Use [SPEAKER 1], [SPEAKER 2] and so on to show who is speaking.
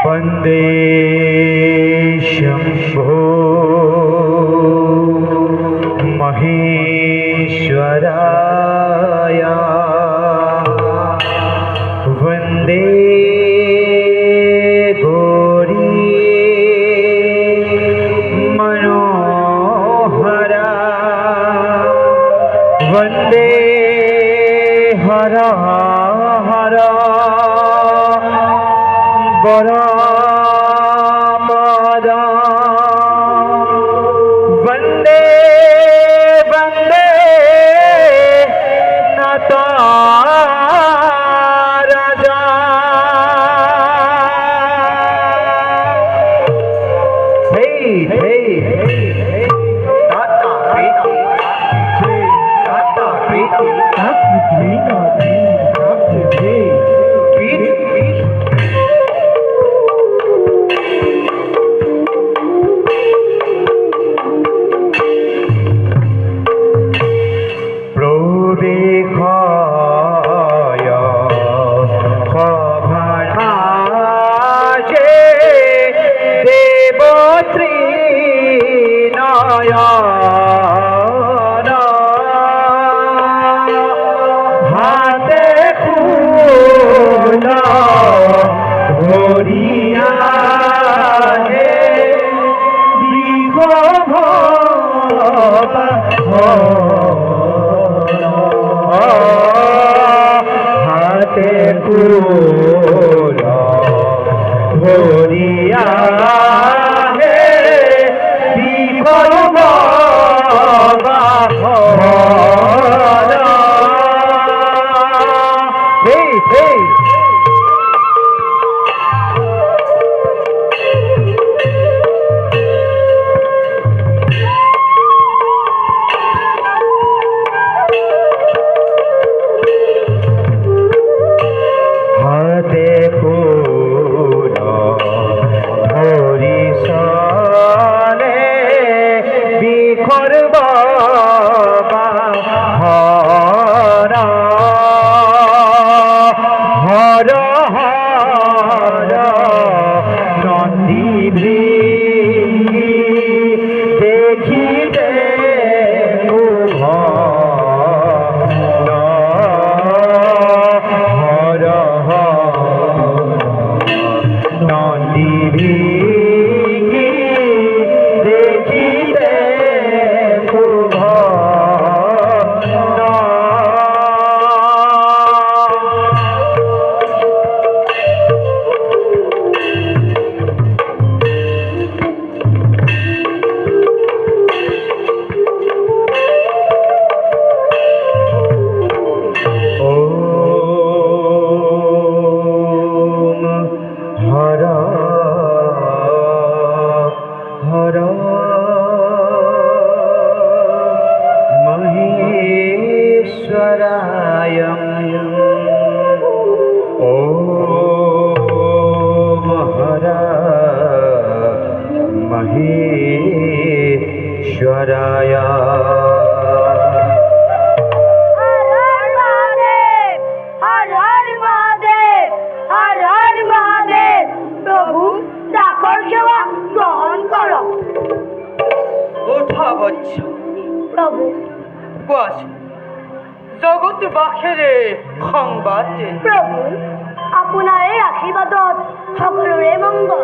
[SPEAKER 1] वन्दे शम्भो महेश्वराय वन्दे गौरी मनोहरा वन्दे हर हर वरपदा वन्दे वन्दे नटराजा हे हे टाटा प्रीति टाटा प्रीति हाथे फूला भोरिया है बिखर बाबा हे हे महेश्वराय
[SPEAKER 2] प्रभु दाखर सेवा ग्रहण करो
[SPEAKER 3] ওঠা বচ্চ
[SPEAKER 2] प्रभु
[SPEAKER 3] কোয়াছ জগতবাসীৰে সংবাদ
[SPEAKER 2] प्रभु আপোনাৰ এই আশীৰ্বাদত সকলোৰে মংগল।